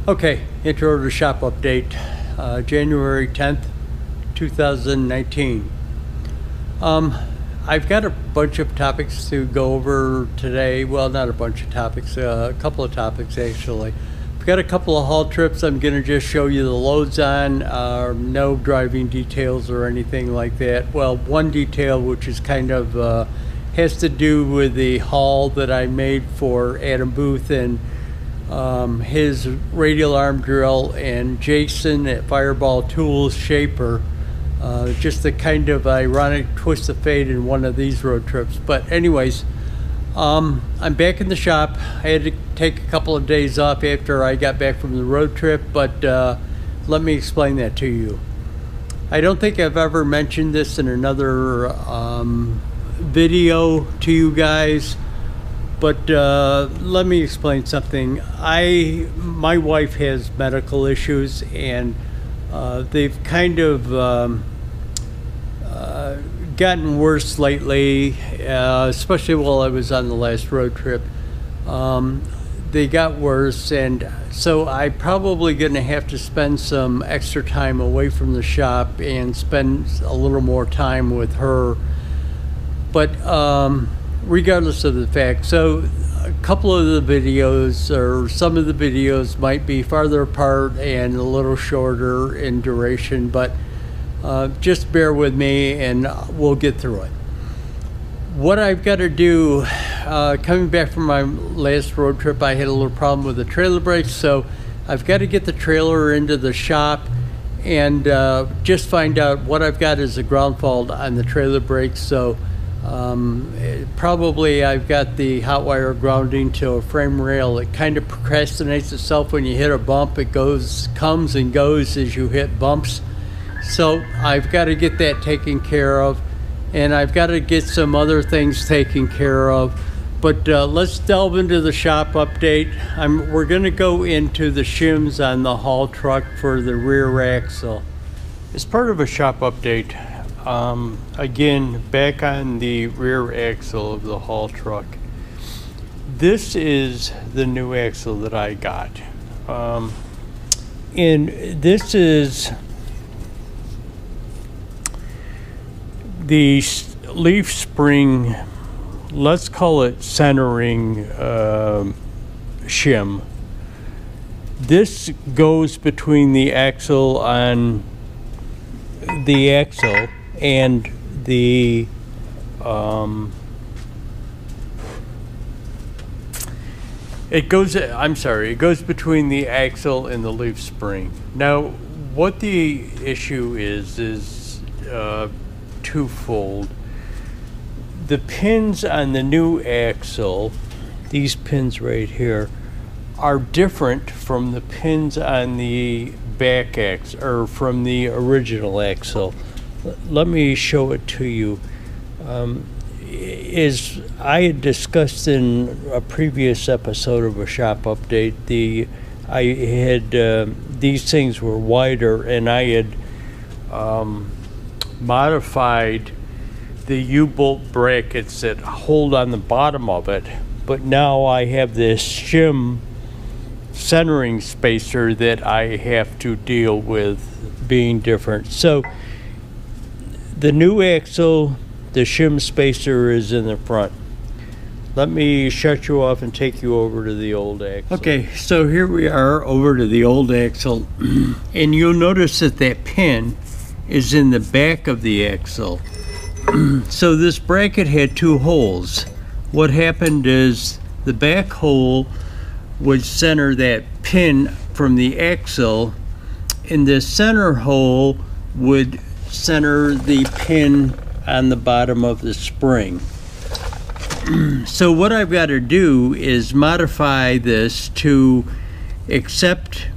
Okay, intro to shop update, January 10th, 2019. I've got a bunch of topics to go over today. Well, not a bunch of topics, a couple of topics actually. I've got a couple of haul trips I'm going to just show you the loads on, no driving details or anything like that. Well, one detail which is kind of has to do with the haul that I made for Adam Booth and his radial arm drill, and Jason at Fireball Tools Shaper. Just a kind of ironic twist of fate in one of these road trips. But anyways, I'm back in the shop. I had to take a couple of days off after I got back from the road trip, but let me explain that to you. I don't think I've ever mentioned this in another video to you guys, but let me explain something. My wife has medical issues, and they've kind of gotten worse lately, especially while I was on the last road trip. They got worse, and so I'm probably going to have to spend some extra time away from the shop and spend a little more time with her. But regardless of the fact, so a couple of the videos, or some of the videos, might be farther apart and a little shorter in duration, but just bear with me and we'll get through it. What I've got to do, coming back from my last road trip, I had a little problem with the trailer brakes, so I've got to get the trailer into the shop and just find out what I've got as a ground fault on the trailer brakes. So probably I've got the hot wire grounding to a frame rail. It kind of procrastinates itself when you hit a bump. It comes and goes as you hit bumps. So I've got to get that taken care of, and I've got to get some other things taken care of. But let's delve into the shop update. We're going to go into the shims on the haul truck for the rear axle. As part of a shop update, again, back on the rear axle of the haul truck, this is the new axle that I got. And this is the leaf spring, let's call it centering shim. This goes between the axle and the it goes between the axle and the leaf spring. Now what the issue is twofold. The pins on the new axle, these pins right here, are different from the pins on the back axle, or from the original axle. Let me show it to you. As I had discussed in a previous episode of a shop update, these things were wider, and I had modified the U-bolt brackets that hold on the bottom of it, but now I have this shim centering spacer that I have to deal with being different. So the new axle, the shim spacer is in the front. Let me shut you off and take you over to the old axle. Okay, so here we are over to the old axle, and you'll notice that that pin is in the back of the axle. So this bracket had two holes. What happened is the back hole would center that pin from the axle, and the center hole would center the pin on the bottom of the spring. So what I've got to do is modify this to accept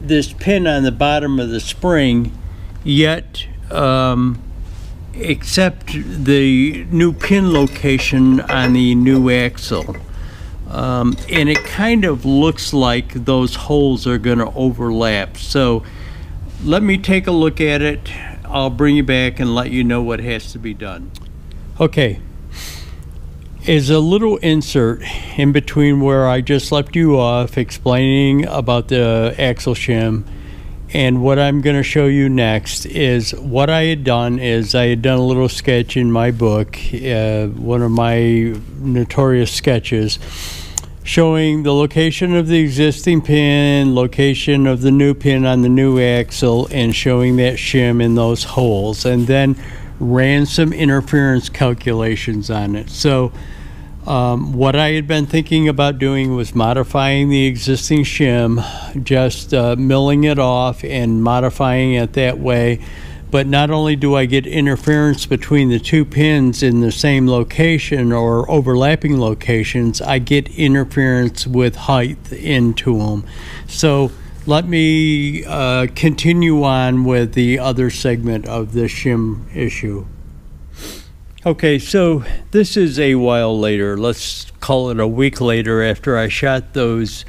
this pin on the bottom of the spring, yet accept the new pin location on the new axle. And it kind of looks like those holes are going to overlap. So let me take a look at it. I'll bring you back and let you know what has to be done. Okay, is a little insert in between where I just left you off explaining about the axle shim, and what I'm going to show you next is what I had done is I had done a little sketch in my book, one of my notorious sketches, showing the location of the existing pin, location of the new pin on the new axle, and showing that shim in those holes, and then ran some interference calculations on it. So what I had been thinking about doing was modifying the existing shim, just milling it off and modifying it that way. But not only do I get interference between the two pins in the same location or overlapping locations, I get interference with height into them. So let me continue on with the other segment of the shim issue. Okay, so this is a while later. Let's call it a week later after I shot those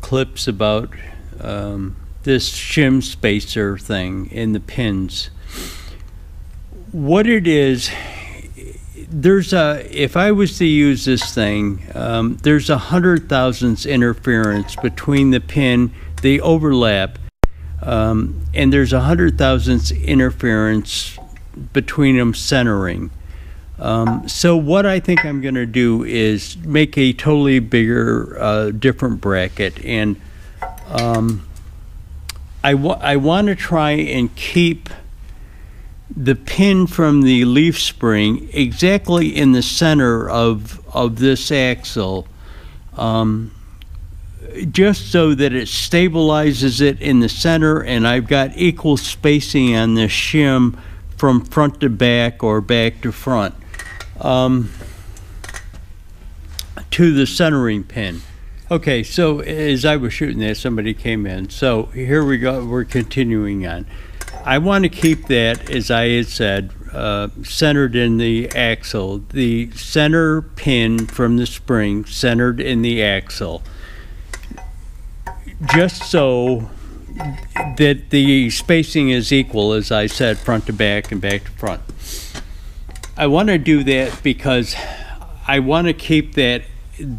clips about this shim spacer thing in the pins. What it is, if I was to use this thing, there's 100 thousandths interference between the pin, they overlap, and there's 100 thousandths interference between them centering. So what I think I'm going to do is make a totally bigger, different bracket, and I want to try and keep the pin from the leaf spring exactly in the center of this axle, just so that it stabilizes it in the center, and I've got equal spacing on this shim from front to back or back to front. To the centering pin. Okay, so as I was shooting that, somebody came in. So here we go, we're continuing on. I want to keep that, as I had said, centered in the axle. The center pin from the spring centered in the axle. Just so that the spacing is equal, as I said, front to back and back to front. I want to do that because I want to keep that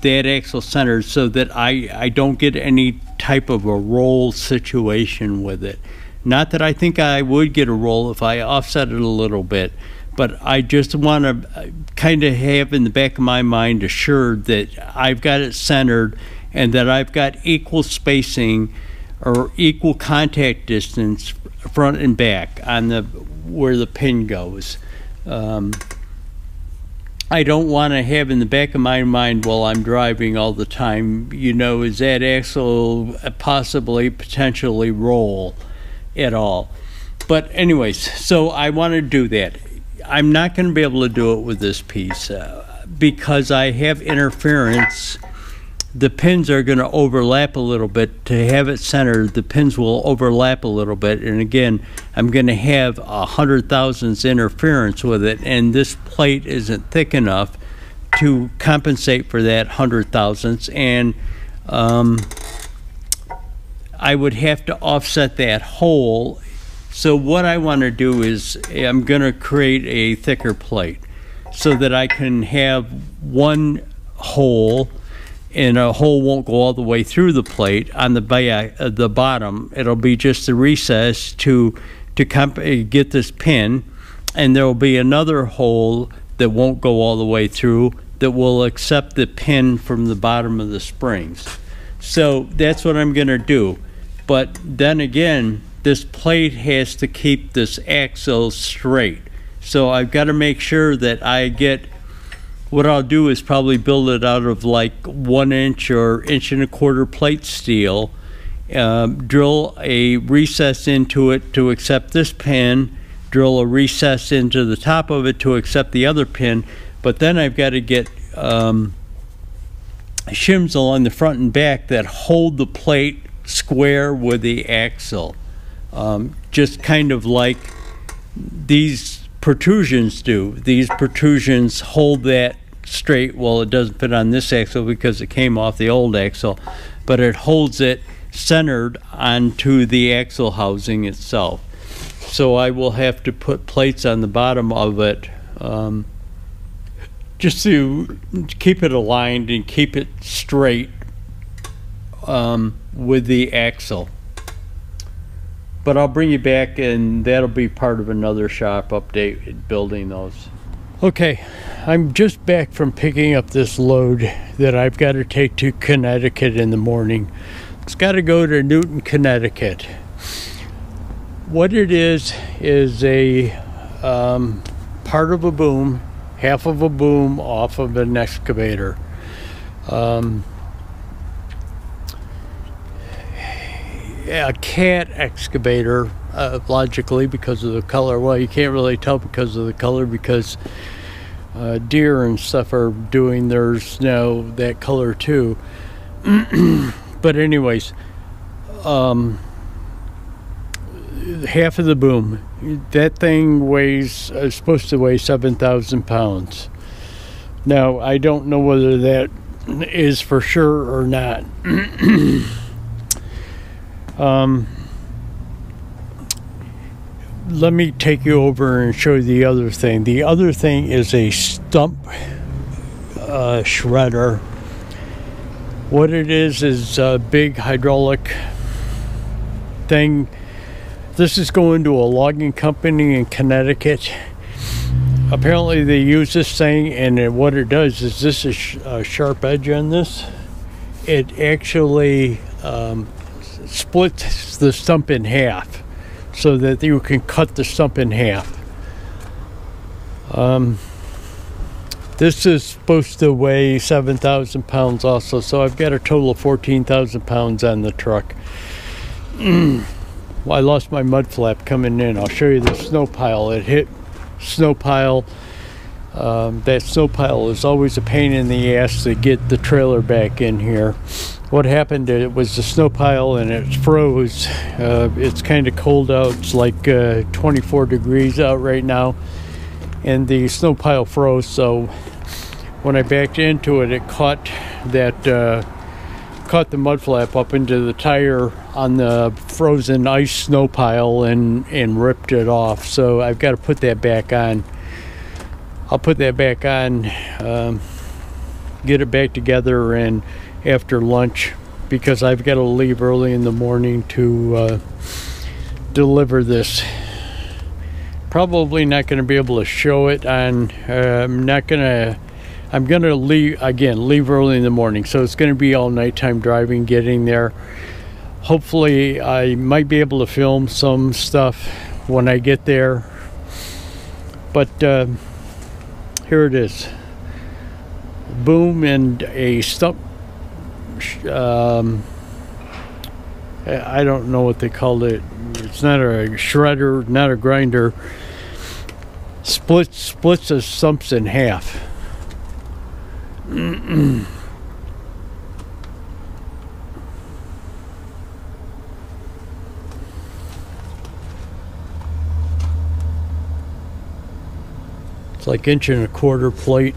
axle centered so that I don't get any type of a roll situation with it. Not that I think I would get a roll if I offset it a little bit, but I just want to kind of have in the back of my mind assured that I've got it centered and that I've got equal spacing or equal contact distance front and back on where the pin goes. I don't want to have in the back of my mind while I'm driving all the time, you know, is that axle possibly potentially roll at all. But anyways, so I want to do that. I'm not going to be able to do it with this piece because I have interference. The pins are going to overlap a little bit. To have it centered, the pins will overlap a little bit, and again, I'm going to have 100 thousandths interference with it, and this plate isn't thick enough to compensate for that 100 thousandths, and I would have to offset that hole. So what I want to do is I'm going to create a thicker plate so that I can have one hole, and a hole won't go all the way through the plate on the bottom. It'll be just a recess to get this pin, and there will be another hole that won't go all the way through that will accept the pin from the bottom of the springs. So that's what I'm going to do. But then again, this plate has to keep this axle straight. So I've got to make sure that I get, what I'll do is probably build it out of like 1 inch or 1.25 inch plate steel, drill a recess into it to accept this pin, drill a recess into the top of it to accept the other pin, but then I've got to get shims along the front and back that hold the plate square with the axle, just kind of like these protrusions do. These protrusions hold that straight. Well, it doesn't fit on this axle because it came off the old axle, but it holds it centered onto the axle housing itself. So I will have to put plates on the bottom of it just to keep it aligned and keep it straight with the axle. But I'll bring you back, and that'll be part of another shop update, building those. Okay, I'm just back from picking up this load that I've got to take to Connecticut in the morning. It's got to go to Newton, Connecticut. What it is a part of a boom, half of a boom off of an excavator. A cat excavator, logically, because of the color. Well, you can't really tell because of the color, because deer and stuff are doing theirs now that color too. But anyways, half of the boom, that thing weighs, supposed to weigh 7,000 pounds. Now, I don't know whether that is for sure or not. Let me take you over and show you the other thing. The other thing is a stump shredder. What it is a big hydraulic thing. This is going to a logging company in Connecticut. Apparently they use this thing, and what it does is, this is a sharp edge on this. It actually splits the stump in half so that you can cut the stump in half. This is supposed to weigh 7,000 pounds also, so I've got a total of 14,000 pounds on the truck. Well, I lost my mud flap coming in. I'll show you the snow pile. It hit snow pile. That snow pile is always a pain in the ass to get the trailer back in here. What happened, it was the snow pile and it froze. It's kind of cold out. It's like 24 degrees out right now, and the snow pile froze. So when I backed into it, it caught that caught the mud flap up into the tire on the frozen ice snow pile and ripped it off. So I've got to put that back on. I'll put that back on, get it back together, and after lunch, because I've got to leave early in the morning to deliver this. Probably not going to be able to show it on, I'm going to leave early in the morning, so it's going to be all nighttime driving getting there. Hopefully I might be able to film some stuff when I get there, but here it is. Boom and a stump. I don't know what they called it. It's not a shredder, not a grinder. Splits the stumps in half. It's like 1.25 inch plate.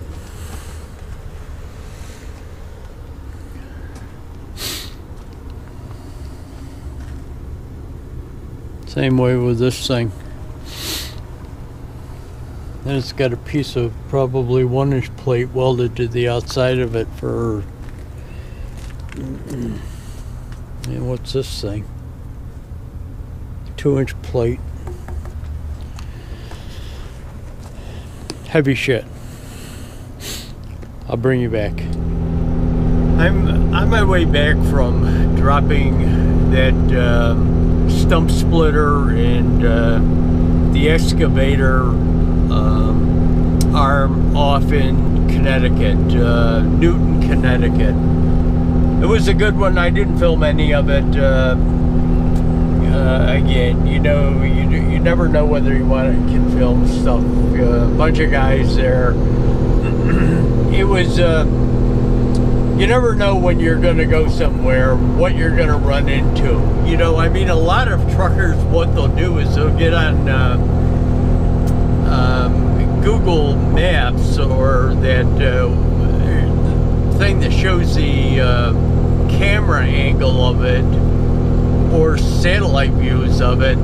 Same way with this thing. Then it's got a piece of probably 1 inch plate welded to the outside of it for, and what's this thing? 2 inch plate. Heavy shit. I'll bring you back. I'm on my way back from dropping that stump splitter and the excavator arm off in Connecticut, Newton, Connecticut. It was a good one. I didn't film any of it. Again, you know, you never know whether you can film stuff. A bunch of guys there. It was, you never know when you're going to go somewhere, what you're going to run into. You know, I mean, a lot of truckers, what they'll do is they'll get on Google Maps or that thing that shows the camera angle of it, or satellite views of it,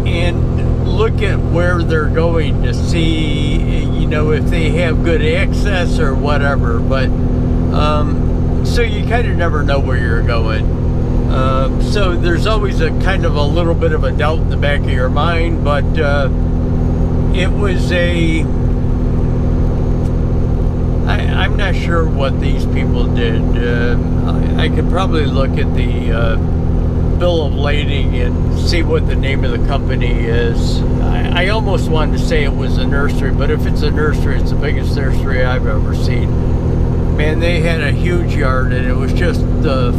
and look at where they're going to see, you know, if they have good access or whatever. But so you kind of never know where you're going. So there's always a kind of a little bit of a doubt in the back of your mind. But it was I'm not sure what these people did. I could probably look at the bill of lading and see what the name of the company is. I almost wanted to say it was a nursery, but if it's a nursery, it's the biggest nursery I've ever seen. Man, they had a huge yard, and it was just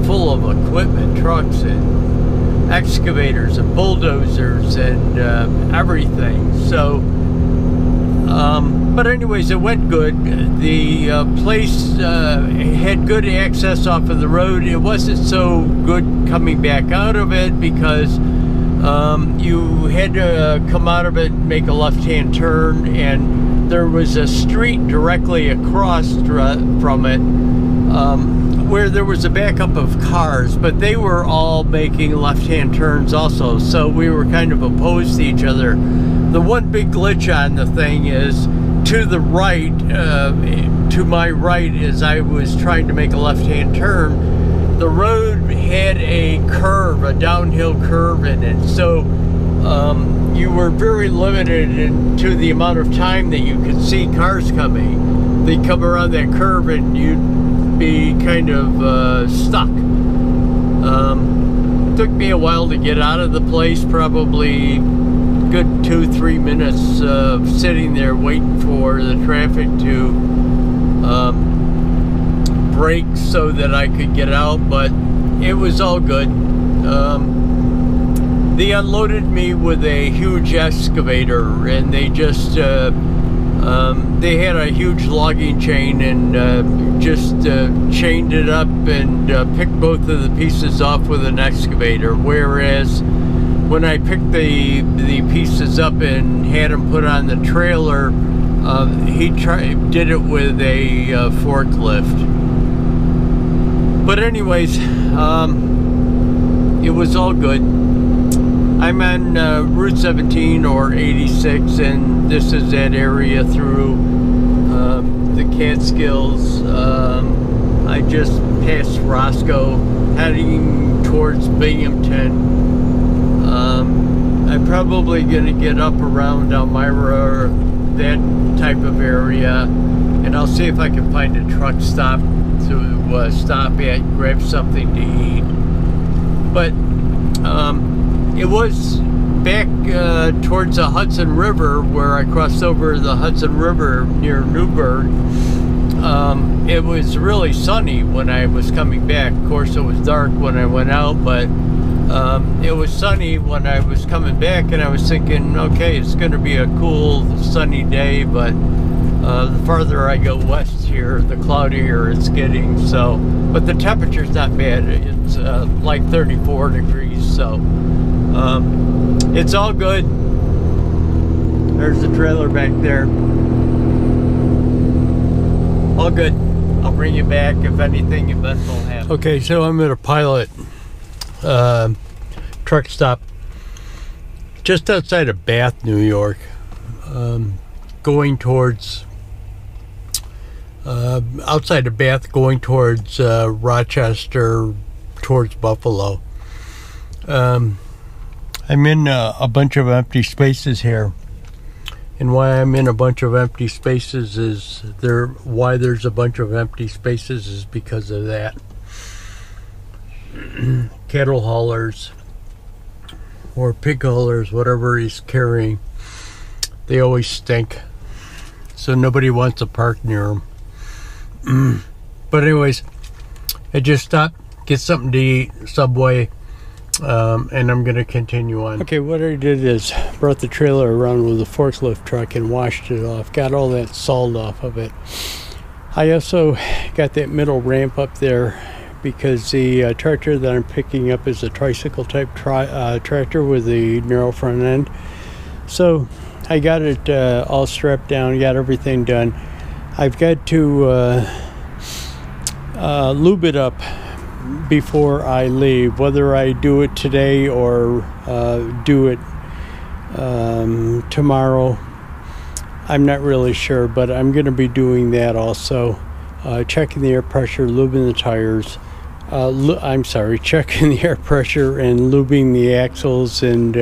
full of equipment, trucks and excavators and bulldozers and everything. So but anyways, it went good. The place had good access off of the road. It wasn't so good coming back out of it because you had to come out of it, make a left-hand turn, and there was a street directly across from it where there was a backup of cars, but they were all making left-hand turns also, so we were kind of opposed to each other. The one big glitch on the thing is to the right, to my right, as I was trying to make a left-hand turn, the road had a curve, a downhill curve in it. So you were very limited to the amount of time that you could see cars coming. They'd come around that curve and you'd be kind of stuck. Took me a while to get out of the place, probably good 2-3 minutes of sitting there waiting for the traffic to break so that I could get out, but it was all good. They unloaded me with a huge excavator, and they just they had a huge logging chain and just chained it up and picked both of the pieces off with an excavator, whereas when I picked the pieces up and had them put on the trailer, he did it with a forklift. But anyways, it was all good. I'm on Route 17 or 86, and this is that area through the Catskills. I just passed Roscoe, heading towards Binghamton. I'm probably going to get up around Elmira, that type of area, and I'll see if I can find a truck stop to stop at, grab something to eat. But it was back towards the Hudson River, where I crossed over the Hudson River near Newburgh. It was really sunny when I was coming back. Of course, it was dark when I went out, but it was sunny when I was coming back, and I was thinking, okay, it's going to be a cool, sunny day, but the farther I go west here, the cloudier it's getting. So, but the temperature's not bad. It's like 34 degrees, so it's all good. There's the trailer back there. All good. I'll bring you back if anything eventful happens. Okay, so I'm at a Pilot truck stop just outside of Bath, New York, going towards outside of Bath, going towards Rochester, towards Buffalo. I'm in a bunch of empty spaces here, and why I'm in a bunch of empty spaces is why there's a bunch of empty spaces is because of that. Cattle haulers or pig haulers, whatever he's carrying, they always stink, so nobody wants to park near them. But anyways, I just stopped, get something to eat, Subway, and I'm gonna continue on. Okay, what I did is brought the trailer around with a forklift truck and washed it off, got all that salt off of it. I also got that middle ramp up there because the tractor that I'm picking up is a tricycle type tractor with the narrow front end. So I got it all strapped down, got everything done. I've got to lube it up before I leave, whether I do it today or do it tomorrow. I'm not really sure, but I'm going to be doing that also. Checking the air pressure, lubing the tires. I'm sorry, checking the air pressure and lubing the axles and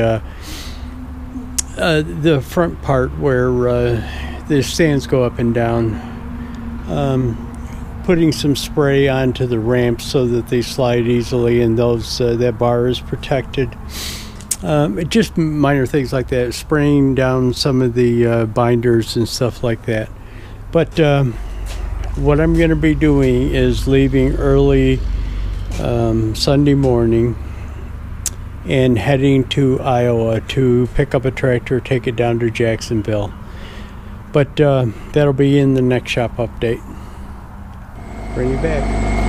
the front part where the stands go up and down. Putting some spray onto the ramps so that they slide easily and those that bar is protected. Just minor things like that, spraying down some of the binders and stuff like that. But what I'm going to be doing is leaving early Sunday morning and heading to Iowa to pick up a tractor, take it down to Jacksonville. But that'll be in the next shop update. Bring you back.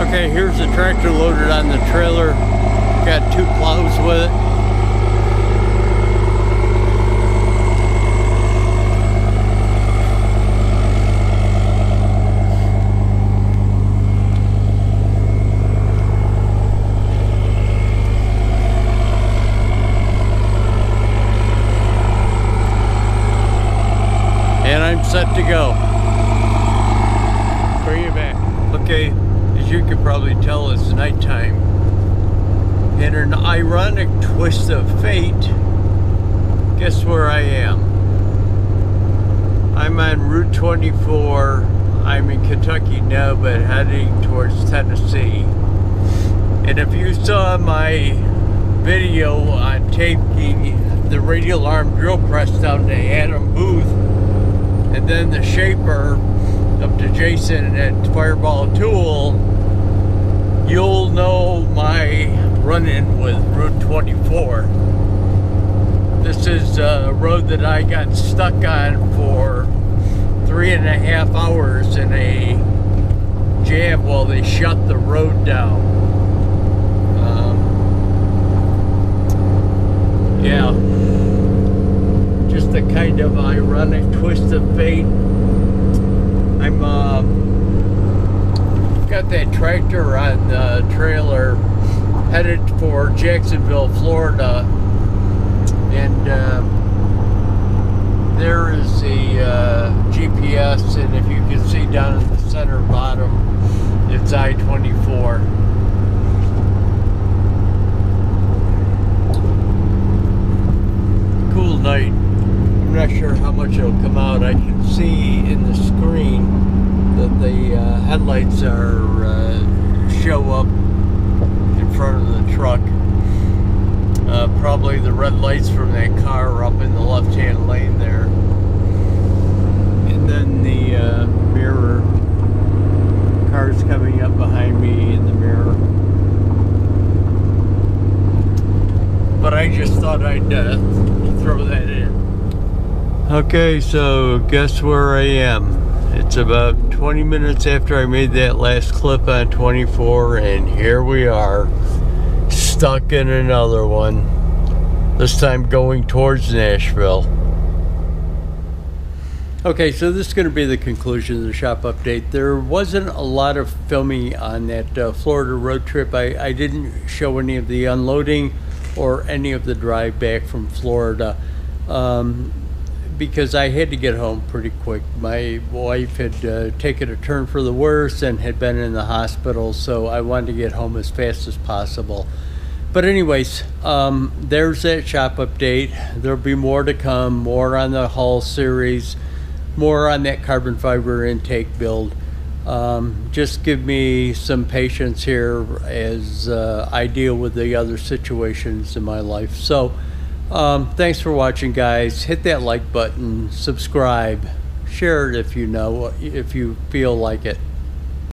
Okay, here's the tractor loaded on the trailer. Got 2 plows with it. And I'm set to go. Bring you back. Okay, as you can probably tell, it's nighttime. In an ironic twist of fate, guess where I am? I'm on Route 24. I'm in Kentucky now, but heading towards Tennessee. And if you saw my video on taking the radial arm drill press down to Adam Booth, and then the shaper up to Jason at Fireball Tool, you'll know my run-in with Route 24. This is a road that I got stuck on for 3.5 hours in a jam while they shut the road down. Yeah, just a kind of ironic twist of fate. I'm got that tractor on the trailer headed for Jacksonville, Florida, and there is the GPS, and if you can see down in the center bottom, it's I-24. Cool night. I'm not sure how much it'll come out. I can see in the screen that the headlights are show up in front of the truck. Probably the red lights from that car are up in the left-hand lane there. And then the mirror. Cars coming up behind me in the mirror. But I just thought I'd throw that in. Okay, so guess where I am? It's about 20 minutes after I made that last clip on 24, and here we are, stuck in another one. This time going towards Nashville. Okay, so this is going to be the conclusion of the shop update. There wasn't a lot of filming on that Florida road trip. I didn't show any of the unloading or any of the drive back from Florida. Because I had to get home pretty quick. My wife had taken a turn for the worse and had been in the hospital, so I wanted to get home as fast as possible. But anyways, there's that shop update. There'll be more to come, more on the Hull series, more on that carbon fiber intake build. Just give me some patience here as I deal with the other situations in my life. So thanks for watching, guys. Hit that like button, subscribe, share it if you feel like it.